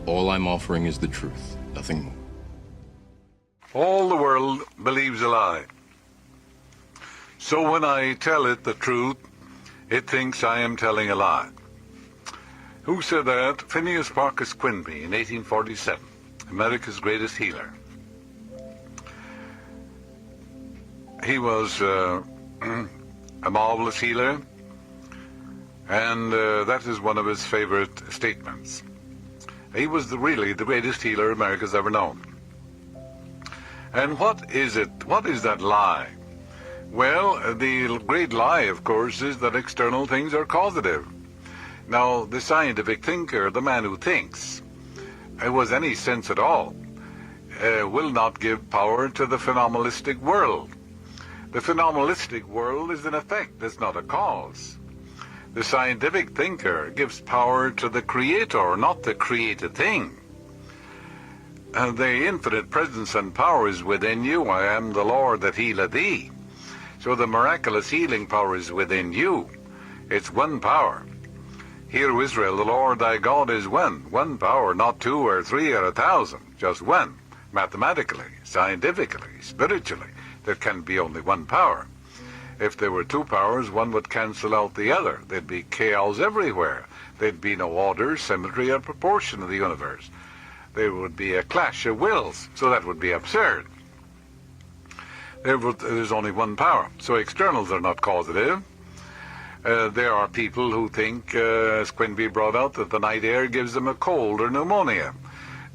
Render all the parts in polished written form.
All I'm offering is the truth, nothing more. All the world believes a lie. So when I tell it the truth, it thinks I am telling a lie. Who said that? Phineas Parkes Quimby in 1847, America's greatest healer. He was a marvelous healer, and that is one of his favorite statements. He was really the greatest healer America's ever known. And what is it? What is that lie? Well, the great lie, of course, is that external things are causative. Now, the scientific thinker, the man who thinks, with any sense at all, will not give power to the phenomenalistic world. The phenomenalistic world is an effect, it's not a cause. The scientific thinker gives power to the creator, not the created thing. The infinite presence and power is within you. I am the Lord that healeth thee. So the miraculous healing power is within you. It's one power. Hear, O Israel, the Lord thy God is one power, not two or three or 1,000, just one. Mathematically, scientifically, spiritually, there can be only one power. If there were two powers, one would cancel out the other. There'd be chaos everywhere. There'd be no order, symmetry, or proportion of the universe. There would be a clash of wills, so that would be absurd. There's only one power, so externals are not causative. There are people who think, as Quimby brought out, that the night air gives them a cold or pneumonia.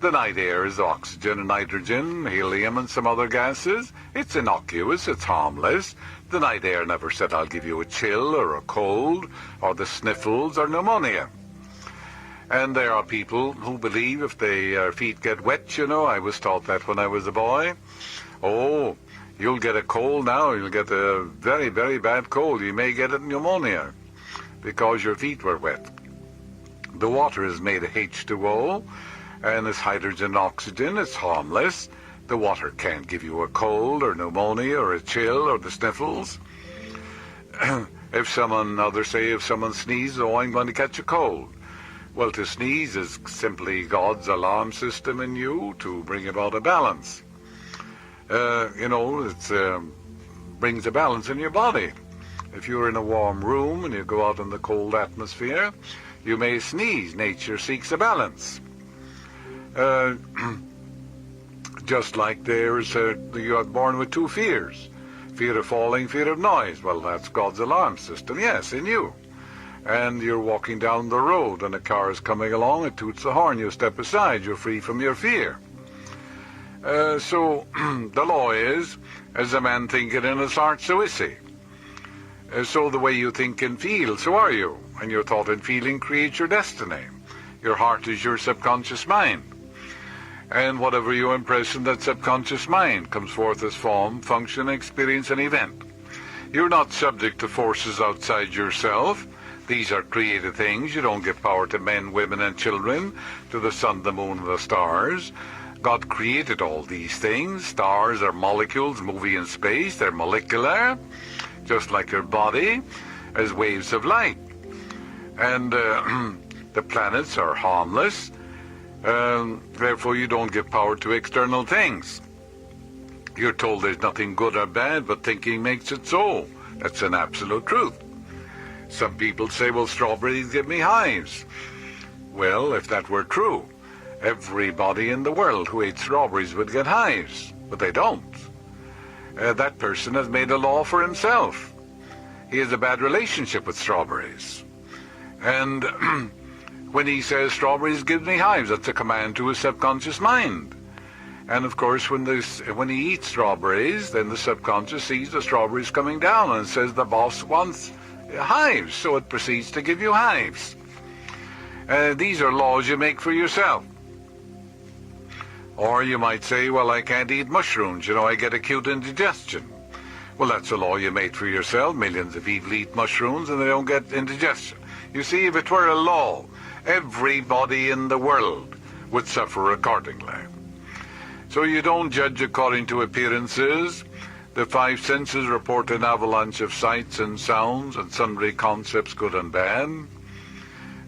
The night air is oxygen and nitrogen, helium and some other gases. It's innocuous, it's harmless. The night air never said I'll give you a chill or a cold or the sniffles or pneumonia. And there are people who believe if their feet get wet, I was taught that when I was a boy. Oh, you'll get a cold now, you'll get a very, very bad cold. You may get pneumonia because your feet were wet. The water is made of H2O, and it's hydrogen and oxygen, it's harmless. The water can't give you a cold or pneumonia or a chill or the sniffles. If someone sneezes, oh, I'm going to catch a cold. Well, to sneeze is simply God's alarm system in you to bring about a balance. It brings a balance in your body. If you're in a warm room and you go out in the cold atmosphere, you may sneeze. Nature seeks a balance. Just like you are born with two fears. Fear of falling, fear of noise. Well, that's God's alarm system, yes, in you. And you're walking down the road and a car is coming along, it toots the horn, you step aside, you're free from your fear. So the law is, as a man thinketh in his heart, so is he. So the way you think and feel, so are you. And your thought and feeling creates your destiny. Your heart is your subconscious mind. And whatever you impress in that subconscious mind comes forth as form, function, experience, and event. You're not subject to forces outside yourself. These are created things. You don't give power to men, women, and children, to the sun, the moon, and the stars. God created all these things. Stars are molecules moving in space. They're molecular, just like your body, as waves of light. And the planets are harmless. Therefore, you don't give power to external things. You're told there's nothing good or bad, but thinking makes it so. That's an absolute truth. Some people say, well, strawberries give me hives. Well, if that were true, everybody in the world who ate strawberries would get hives, but they don't. That person has made a law for himself. He has a bad relationship with strawberries. And when he says strawberries give me hives, that's a command to his subconscious mind. And of course, when he eats strawberries, then the subconscious sees the strawberries coming down and says the boss wants hives, so it proceeds to give you hives. These are laws you make for yourself. Or you might say, well, I can't eat mushrooms, I get acute indigestion. Well, that's a law you made for yourself. Millions of people eat mushrooms and they don't get indigestion. You see, if it were a law, everybody in the world would suffer accordingly. So you don't judge according to appearances. The five senses report an avalanche of sights and sounds and sundry concepts, good and bad.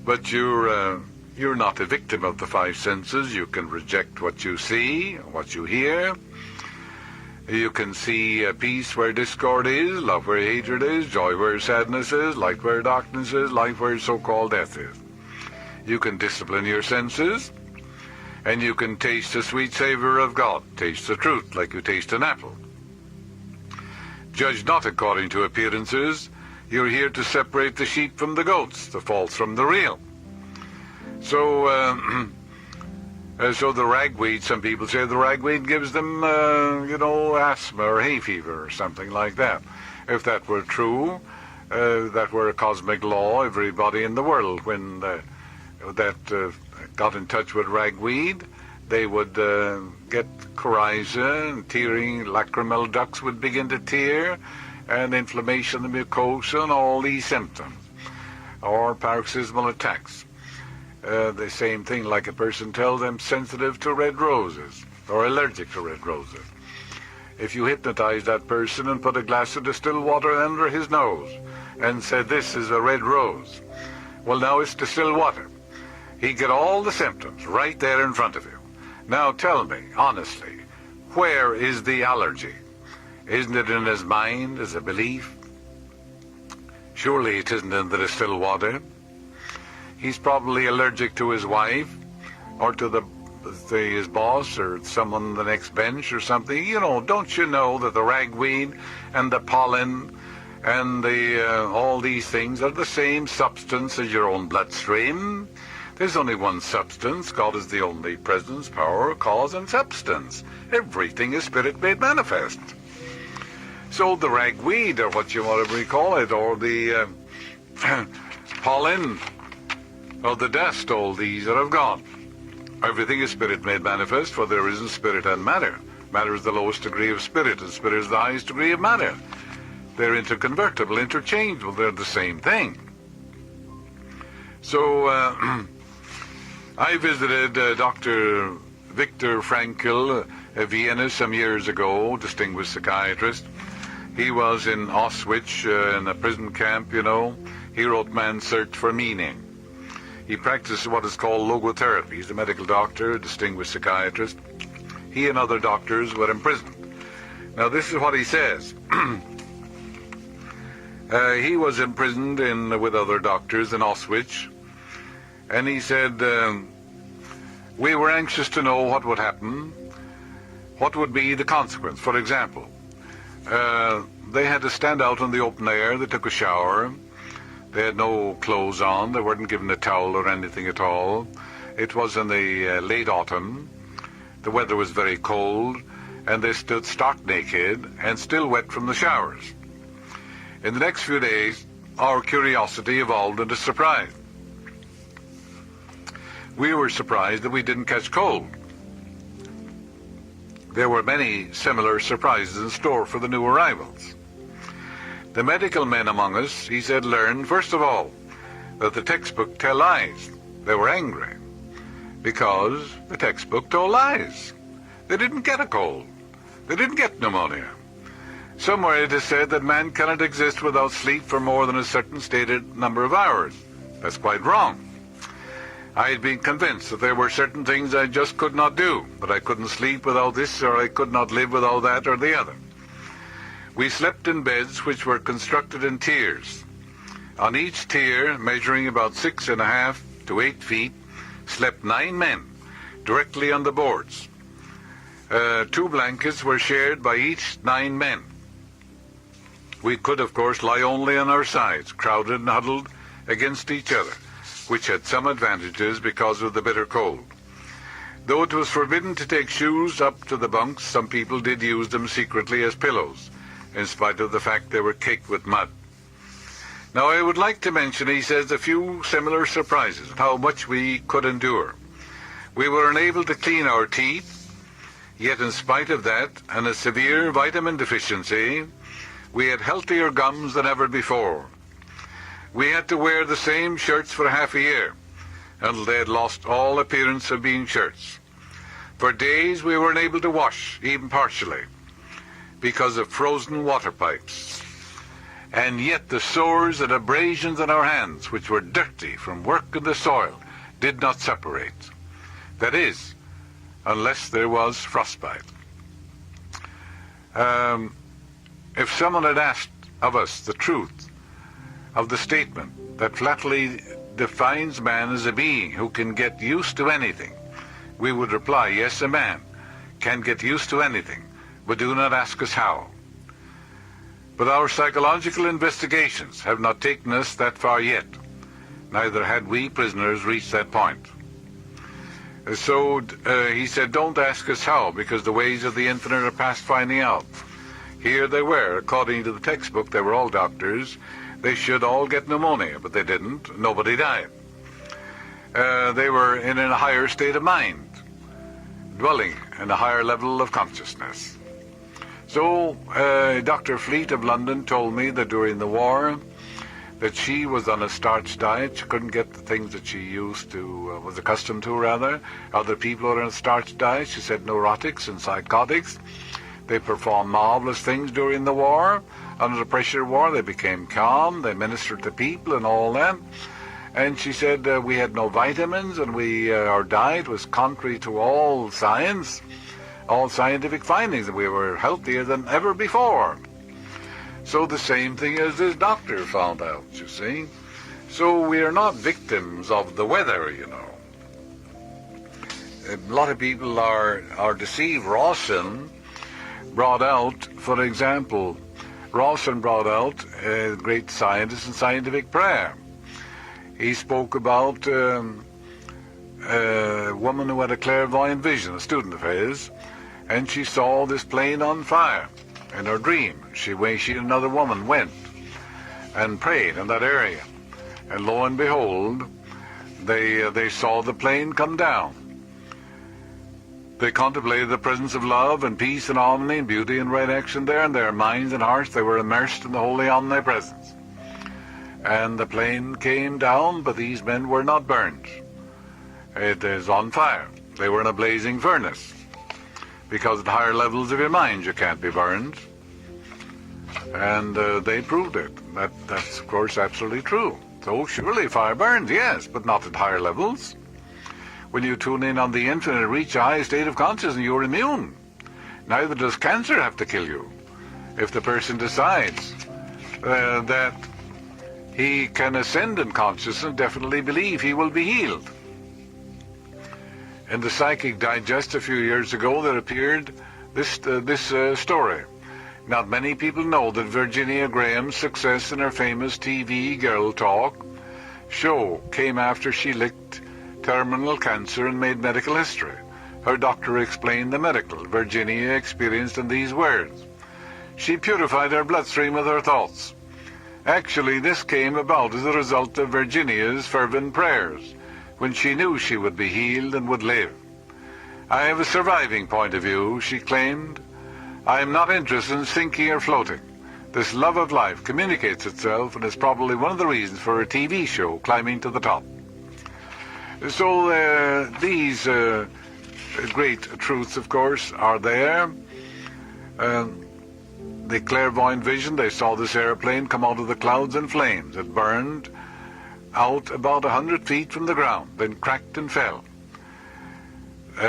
But your You're not a victim of the five senses. You can reject what you see, what you hear. You can see peace where discord is, love where hatred is, joy where sadness is, light where darkness is, life where so-called death is. You can discipline your senses, and you can taste the sweet savor of God, taste the truth like you taste an apple. Judge not according to appearances. You're here to separate the sheep from the goats, the false from the real. So the ragweed, some people say the ragweed gives them, asthma or hay fever or something like that. If that were true, that were a cosmic law, everybody in the world, when got in touch with ragweed, they would get coryza, and tearing, lacrimal ducts would begin to tear, and inflammation of the mucosa, and all these symptoms, or paroxysmal attacks. The same thing, like a person tells them sensitive to red roses or allergic to red roses. If you hypnotize that person and put a glass of distilled water under his nose and said, "This is a red rose," well, now it's distilled water. He get all the symptoms right there in front of you. Now tell me, honestly, where is the allergy? Isn't it in his mind as a belief? Surely it isn't in the distilled water. He's probably allergic to his wife, or to his boss, or someone on the next bench or something. Don't you know that the ragweed and the pollen and all these things are the same substance as your own bloodstream? There's only one substance. God is the only presence, power, cause, and substance. Everything is spirit made manifest. So the ragweed, or what you want to call it, or the pollen, or the dust, all these are of God. Everything is spirit made manifest, for there isn't spirit and matter. Matter is the lowest degree of spirit, and spirit is the highest degree of matter. They're interconvertible, interchangeable. They're the same thing. So I visited Dr. Viktor Frankl of Vienna some years ago, distinguished psychiatrist. He was in Auschwitz, in a prison camp, He wrote Man's Search for Meaning. He practiced what is called logotherapy. He's a medical doctor, a distinguished psychiatrist. He and other doctors were imprisoned. Now, this is what he says. He was imprisoned with other doctors in Auschwitz, and he said, we were anxious to know what would happen, what would be the consequence. For example, they had to stand out in the open air. They took a shower. They had no clothes on. They weren't given a towel or anything at all. It was in the late autumn. The weather was very cold, and they stood stark naked and still wet from the showers. In the next few days, our curiosity evolved into surprise. We were surprised that we didn't catch cold. There were many similar surprises in store for the new arrivals. The medical men among us, he said, learned, first of all, that the textbook tell lies. They were angry because the textbook told lies. They didn't get a cold. They didn't get pneumonia. Somewhere it is said that man cannot exist without sleep for more than a certain stated number of hours. That's quite wrong. I had been convinced that there were certain things I just could not do, but I couldn't sleep without this, or I could not live without that or the other. We slept in beds which were constructed in tiers. On each tier, measuring about 6.5 to 8 feet, slept 9 men, directly on the boards. 2 blankets were shared by each 9 men. We could, of course, lie only on our sides, crowded and huddled against each other, which had some advantages because of the bitter cold. Though it was forbidden to take shoes up to the bunks, some people did use them secretly as pillows, in spite of the fact they were caked with mud. Now, I would like to mention, he says, a few similar surprises, how much we could endure. We were unable to clean our teeth, yet in spite of that, and a severe vitamin deficiency, we had healthier gums than ever before. We had to wear the same shirts for half a year, until they had lost all appearance of being shirts. For days we were unable to wash, even partially, because of frozen water pipes. And yet the sores and abrasions on our hands, which were dirty from work in the soil, did not separate. That is, unless there was frostbite. If someone had asked of us the truth of the statement that flatly defines man as a being who can get used to anything, we would reply, yes, a man can get used to anything, but do not ask us how. But our psychological investigations have not taken us that far yet. Neither had we prisoners reached that point. So he said, don't ask us how, because the ways of the infinite are past finding out. Here they were, according to the textbook, they were all doctors. They should all get pneumonia, but they didn't. Nobody died. They were in a higher state of mind, dwelling in a higher level of consciousness. So Dr. Fleet of London told me that during the war that she was on a starch diet. She couldn't get the things that she used to, was accustomed to rather. Other people are on a starch diet. She said neurotics and psychotics. They performed marvelous things during the war. Under the pressure of war, they became calm. They ministered to people and all that. And she said we had no vitamins, and our diet was contrary to all science, all scientific findings, and we were healthier than ever before. So the same thing as this doctor found out, you see. So we are not victims of the weather, you know. A lot of people are deceived. Rawson brought out, for example, a great scientist in scientific prayer. He spoke about a woman who had a clairvoyant vision, a student of his, and she saw this plane on fire in her dream. She and another woman went and prayed in that area, and lo and behold, they saw the plane come down. They contemplated the presence of love and peace and harmony and beauty and right action there, and their minds and hearts, they were immersed in the holy omnipresence. And the plane came down, but these men were not burned. It is on fire. They were in a blazing furnace. Because at higher levels of your mind you can't be burned. And they proved it. That's, of course, absolutely true. So surely fire burns, yes, but not at higher levels. When you tune in on the infinite, reach a high state of consciousness, you're immune. Neither does cancer have to kill you. If the person decides that he can ascend in consciousness, definitely believe he will be healed. In the Psychic Digest a few years ago, there appeared this story. Not many people know that Virginia Graham's success in her famous TV Girl Talk show came after she licked terminal cancer and made medical history. Her doctor explained the miracle Virginia experienced in these words. She purified her bloodstream with her thoughts. Actually, this came about as a result of Virginia's fervent prayers, when she knew she would be healed and would live. I have a surviving point of view, she claimed. I am not interested in sinking or floating. This love of life communicates itself and is probably one of the reasons for a TV show climbing to the top. So these great truths, of course, are there. The clairvoyant vision, they saw this airplane come out of the clouds in flames. It burned out about 100 feet from the ground, then cracked and fell.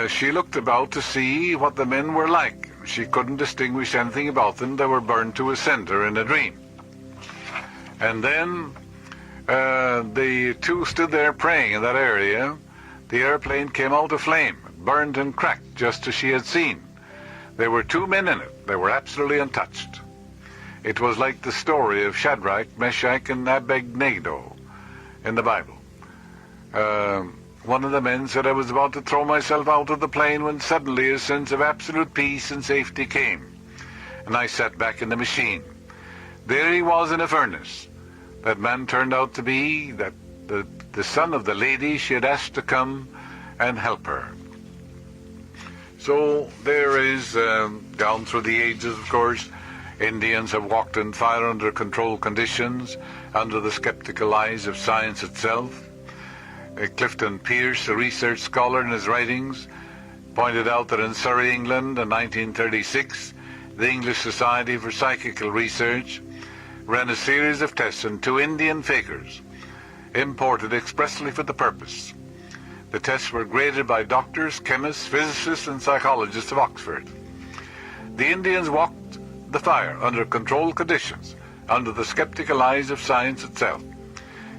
She looked about to see what the men were like. She couldn't distinguish anything about them. They were burned to a center in a dream. And then the two stood there praying in that area. The airplane came out aflame, burned and cracked just as she had seen. There were two men in it. They were absolutely untouched. It was like the story of Shadrach, Meshach, and Abednego in the Bible. One of the men said, I was about to throw myself out of the plane when suddenly a sense of absolute peace and safety came, and I sat back in the machine. There he was in a furnace. That man turned out to be the son of the lady she had asked to come and help her. So there is, down through the ages, of course, Indians have walked in fire under controlled conditions, under the skeptical eyes of science itself. Clifton Pierce, a research scholar, in his writings, pointed out that in Surrey, England, in 1936, the English Society for Psychical Research ran a series of tests on two Indian fakers, imported expressly for the purpose. The tests were graded by doctors, chemists, physicists, and psychologists of Oxford. The Indians walked the fire under controlled conditions, under the skeptical eyes of science itself.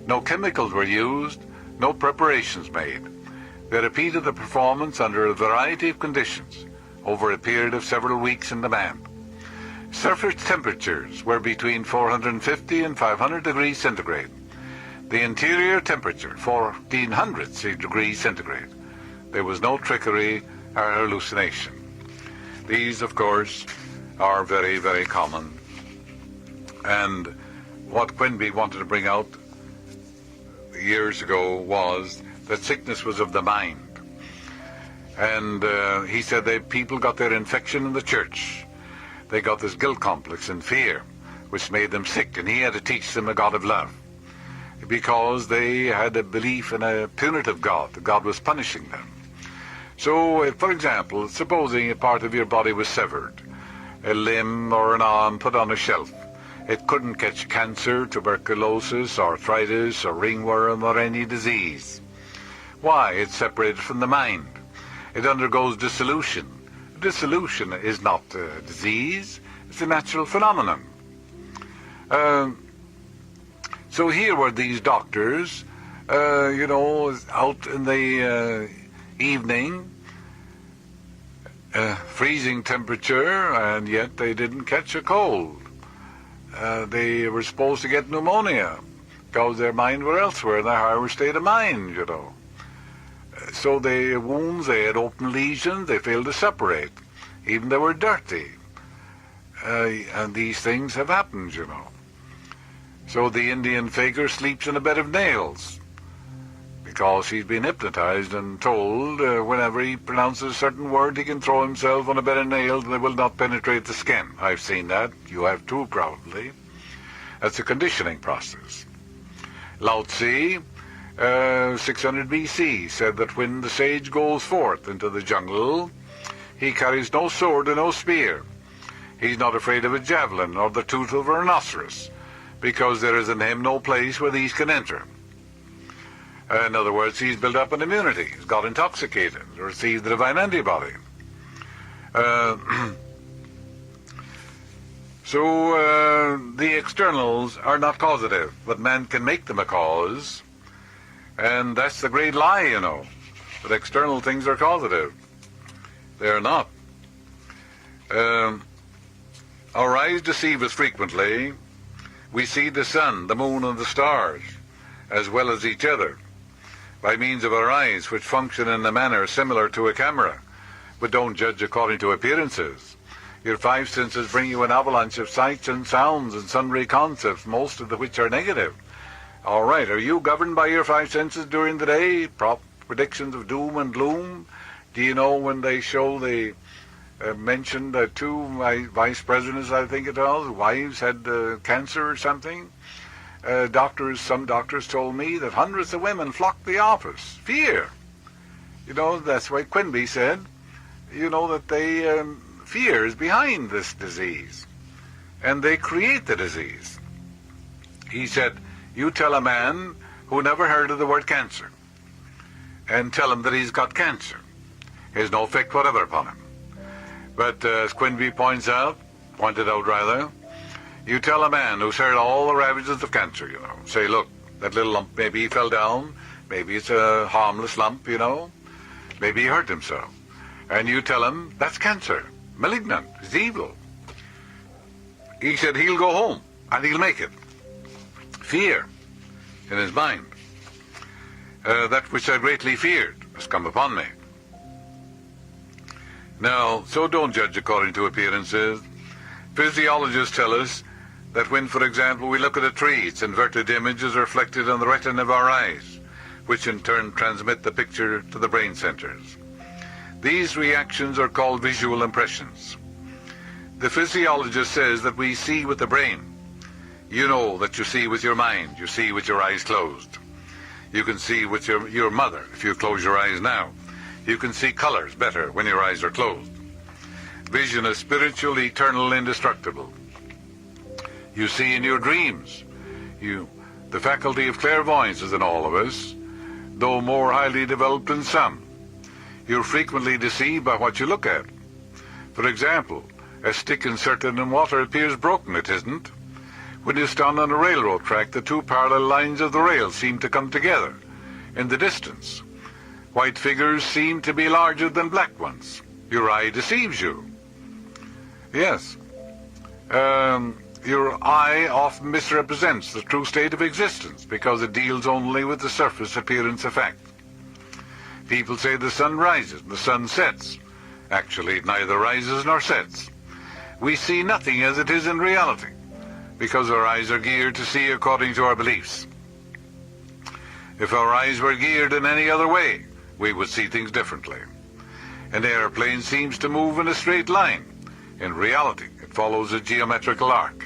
No chemicals were used, no preparations made. They repeated the performance under a variety of conditions over a period of several weeks in demand. Surface temperatures were between 450 and 500 degrees centigrade. The interior temperature, 1400 degrees centigrade. There was no trickery or hallucination. These, of course, are very, very common. And what Quinby wanted to bring out years ago was that sickness was of the mind. And he said that people got their infection in the church. They got this guilt complex and fear, which made them sick, and he had to teach them a God of love, because they had a belief in a punitive God, that God was punishing them. So, for example, supposing a part of your body was severed, a limb or an arm put on a shelf, it couldn't catch cancer, tuberculosis, arthritis, or ringworm, or any disease. Why? It's separated from the mind. It undergoes dissolution. Dissolution is not a disease, it's a natural phenomenon. So here were these doctors, out in the evening, freezing temperature, and yet they didn't catch a cold. They were supposed to get pneumonia because their mind were elsewhere, in their higher state of mind, So the wounds, they had open lesions, they failed to separate. Even they were dirty. And these things have happened, So the Indian faker sleeps in a bed of nails because he's been hypnotized and told whenever he pronounces a certain word, he can throw himself on a bed of nails and they will not penetrate the skin. I've seen that. You have too, probably. That's a conditioning process. Lao Tzu, 600 BC, said that when the sage goes forth into the jungle, he carries no sword and no spear. He's not afraid of a javelin or the tooth of a rhinoceros, because there is in him no place where these can enter. In other words, he's built up an immunity. He's got intoxicated, received the divine antibody. So the externals are not causative, but man can make them a cause. And that's the great lie, that external things are causative. They are not. Our eyes deceive us frequently. We see the sun, the moon, and the stars, as well as each other, by means of our eyes, which function in a manner similar to a camera, but don't judge according to appearances. Your five senses bring you an avalanche of sights and sounds and sundry concepts, most of which are negative. All right, are you governed by your five senses during the day? Predictions of doom and gloom? Do you know when they show the mentioned two vice presidents, I think it was, wives had cancer or something? Some doctors told me that hundreds of women flocked the office. Fear. That's why Quinby said, that fear is behind this disease. And they create the disease. He said, you tell a man who never heard of the word cancer, and tell him that he's got cancer. It has no effect whatever upon him. But as Quinby pointed out, you tell a man who's heard all the ravages of cancer, say, look, that little lump, maybe he fell down, maybe it's a harmless lump, maybe he hurt himself. And you tell him, that's cancer, malignant, it's evil. He said he'll go home, and he'll make it. Fear in his mind. That which I greatly feared has come upon me. Now, so don't judge according to appearances. Physiologists tell us that when, for example, we look at a tree, its inverted image is reflected on the retina of our eyes, which in turn transmit the picture to the brain centers. These reactions are called visual impressions. The physiologist says that we see with the brain. You know that you see with your mind. You see with your eyes closed. You can see with your mother if you close your eyes now. You can see colors better when your eyes are closed. Vision is spiritual, eternal, indestructible. You see in your dreams. The faculty of clairvoyance is in all of us. though more highly developed in some. You're frequently deceived by what you look at. For example, a stick inserted in water appears broken. It isn't. When you stand on a railroad track, the two parallel lines of the rail seem to come together. In the distance, white figures seem to be larger than black ones. Your eye deceives you. Yes. Your eye often misrepresents the true state of existence because it deals only with the surface appearance of fact. People say the sun rises and the sun sets. Actually, it neither rises nor sets. We see nothing as it is in reality because our eyes are geared to see according to our beliefs. If our eyes were geared in any other way, we would see things differently. An airplane seems to move in a straight line. In reality, it follows a geometrical arc.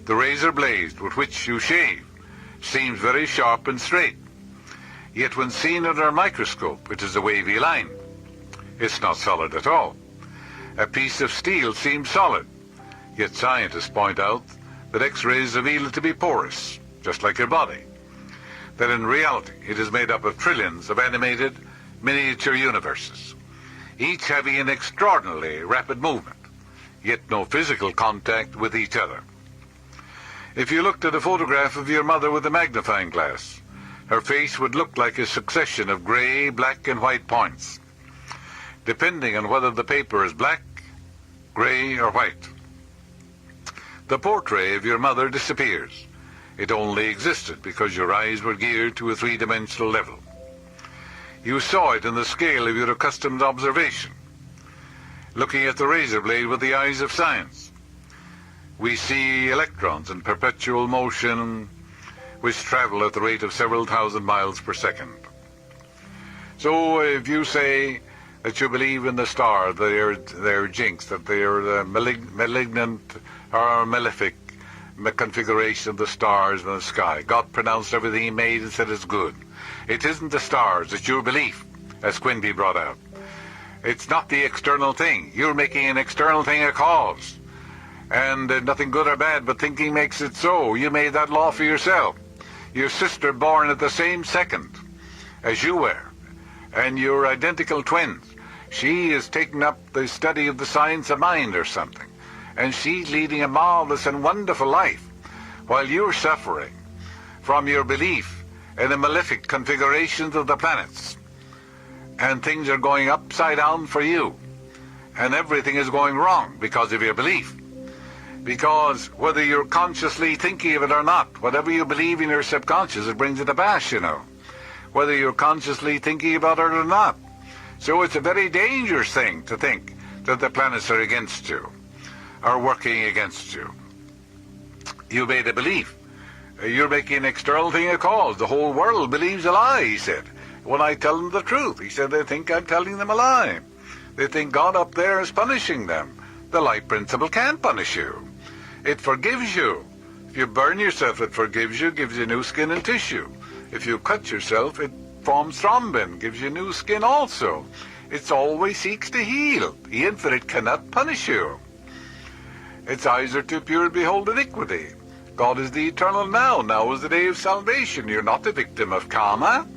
The razor blade with which you shave seems very sharp and straight. Yet when seen under a microscope, it is a wavy line. It's not solid at all. A piece of steel seems solid. Yet scientists point out that X-rays reveal it to be porous, just like your body. That in reality, it is made up of trillions of animated miniature universes, each having an extraordinarily rapid movement, yet no physical contact with each other. If you looked at a photograph of your mother with a magnifying glass, her face would look like a succession of gray, black, and white points, depending on whether the paper is black, gray, or white. The portrait of your mother disappears. It only existed because your eyes were geared to a three-dimensional level. You saw it in the scale of your accustomed observation, looking at the razor blade with the eyes of science. We see electrons in perpetual motion which travel at the rate of several thousand miles per second. So if you say that you believe in the star, they're jinxed, that they're the malignant or malefic configuration of the stars in the sky. God pronounced everything he made and said it's good. It isn't the stars, it's your belief, as Quimby brought out. It's not the external thing. You're making an external thing a cause. And nothing good or bad, but thinking makes it so. You made that law for yourself. Your sister born at the same second as you were, and you're identical twins. She is taking up the study of the science of mind or something, and she's leading a marvelous and wonderful life, while you're suffering from your belief in the malefic configurations of the planets. And things are going upside down for you, and everything is going wrong because of your belief. Because whether you're consciously thinking of it or not, whatever you believe in your subconscious, it brings it to pass, you know, whether you're consciously thinking about it or not. So it's a very dangerous thing to think that the planets are against you, are working against you. You made a belief. You're making an external thing a cause. The whole world believes a lie, he said, when I tell them the truth. He said they think I'm telling them a lie. They think God up there is punishing them. The life principle can't punish you. It forgives you. If you burn yourself, it forgives you, gives you new skin and tissue. If you cut yourself, it forms thrombin, gives you new skin also. It always seeks to heal. The infinite cannot punish you. Its eyes are too pure to behold iniquity. God is the eternal now. Now is the day of salvation. You're not a victim of karma.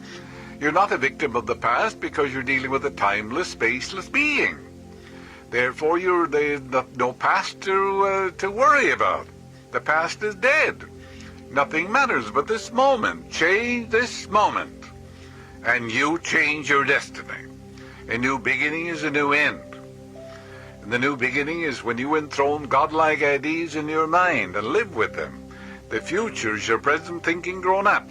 You're not a victim of the past because you're dealing with a timeless, spaceless being. Therefore, there's no past to worry about. The past is dead. Nothing matters but this moment. Change this moment, and you change your destiny. A new beginning is a new end. And the new beginning is when you enthrone godlike ideas in your mind and live with them. The future is your present thinking grown up.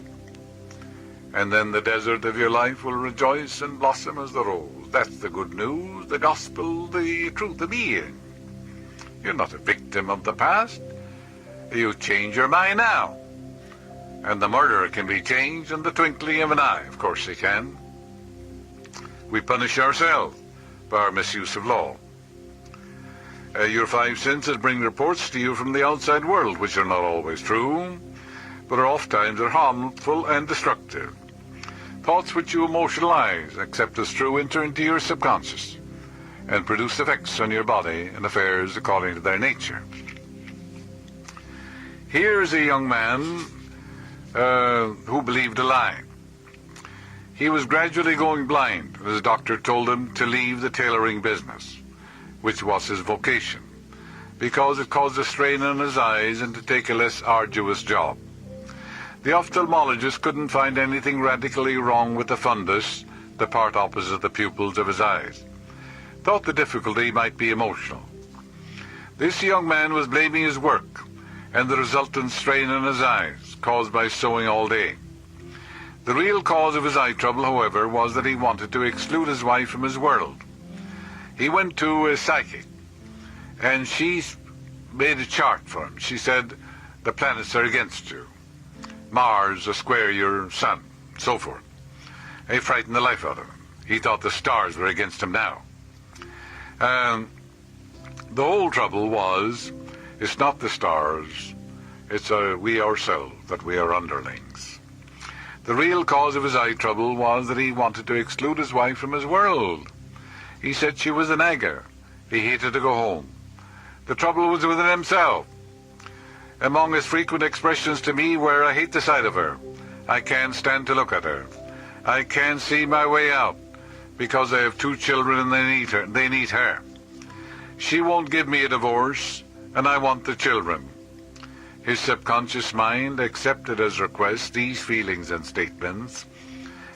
And then the desert of your life will rejoice and blossom as the rose. That's the good news, the gospel, the truth of being. You're not a victim of the past. You change your mind now. And the murderer can be changed in the twinkling of an eye. Of course he can. We punish ourselves by our misuse of law. Your five senses bring reports to you from the outside world, which are not always true, but are oftentimes harmful and destructive. Thoughts which you emotionalize, accept as true, enter into your subconscious and produce effects on your body and affairs according to their nature. Here's a young man who believed a lie. He was gradually going blind, and his doctor told him to leave the tailoring business, which was his vocation, because it caused a strain on his eyes, and to take a less arduous job. The ophthalmologist couldn't find anything radically wrong with the fundus, the part opposite the pupils of his eyes. Thought the difficulty might be emotional. This young man was blaming his work and the resultant strain on his eyes, caused by sewing all day. The real cause of his eye trouble, however, was that he wanted to exclude his wife from his world. He went to a psychic, and she made a chart for him. She said, the planets are against you. Mars will square your sun, so forth. It frightened the life out of him. He thought the stars were against him now. The whole trouble was, it's not the stars, it's we ourselves, that we are underlings. The real cause of his eye trouble was that he wanted to exclude his wife from his world. He said she was a nagger. He hated to go home. The trouble was within himself. Among his frequent expressions to me were, I hate the sight of her. I can't stand to look at her. I can't see my way out, because I have 2 children and they need her. She won't give me a divorce, and I want the children. His subconscious mind accepted as request these feelings and statements,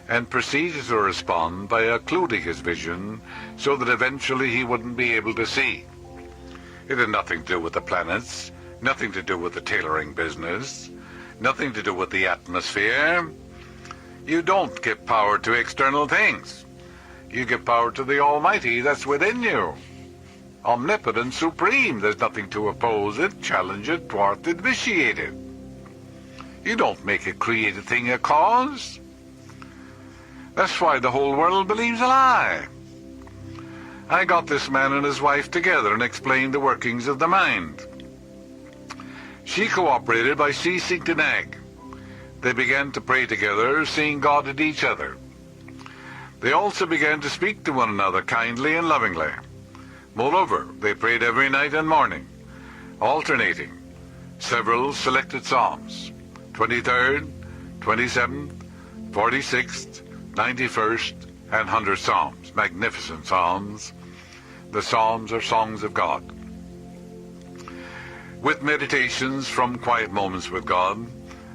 and proceeded to respond by occluding his vision so that eventually he wouldn't be able to see. It had nothing to do with the planets, nothing to do with the tailoring business, nothing to do with the atmosphere. You don't give power to external things. You give power to the Almighty that's within you. Omnipotent, supreme, there's nothing to oppose it, challenge it, thwart it, vitiate it. You don't make a created thing a cause. That's why the whole world believes a lie. I got this man and his wife together and explained the workings of the mind. She cooperated by ceasing to nag. They began to pray together, seeing God in each other. They also began to speak to one another kindly and lovingly. Moreover, they prayed every night and morning, alternating several selected psalms, 23rd, 27th, 46th, 91st, and 100th psalms, magnificent psalms. The psalms are songs of God. With meditations from Quiet Moments with God,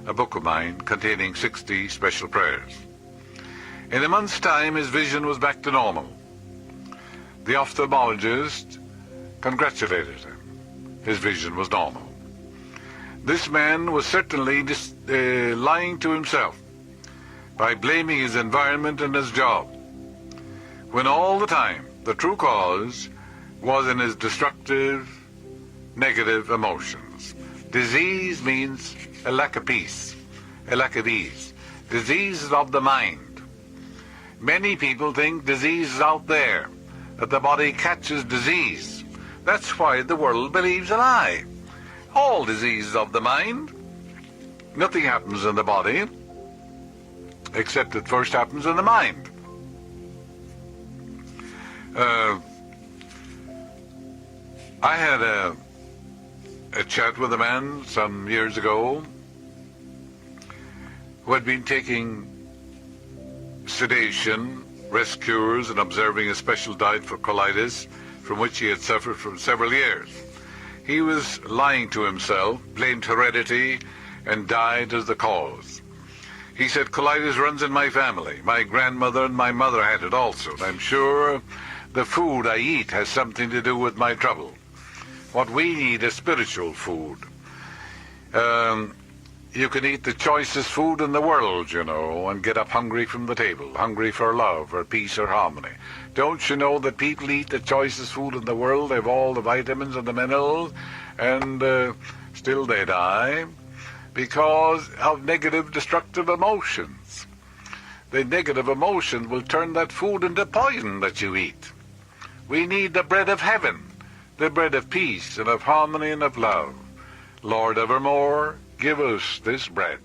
a book of mine containing 60 special prayers. In a month's time, his vision was back to normal. The ophthalmologist congratulated him. His vision was normal. This man was certainly lying to himself by blaming his environment and his job, when all the time the true cause was in his destructive, negative emotions. Disease means a lack of peace, a lack of ease. Disease is of the mind. Many people think disease is out there, that the body catches disease. That's why the world believes a lie. All disease is of the mind. Nothing happens in the body, except it first happens in the mind. I had a chat with a man some years ago who had been taking sedation, rest cures, and observing a special diet for colitis, from which he had suffered for several years. He was lying to himself, blamed heredity, and died as the cause. He said, colitis runs in my family. My grandmother and my mother had it also, and I'm sure the food I eat has something to do with my trouble. What we need is spiritual food. You can eat the choicest food in the world, you know, and get up hungry from the table, hungry for love or peace or harmony. Don't you know that people eat the choicest food in the world? They have all the vitamins and the minerals, and still they die because of negative, destructive emotions. The negative emotions will turn that food into poison that you eat. We need the bread of heaven, the bread of peace and of harmony and of love. Lord, evermore, give us this bread.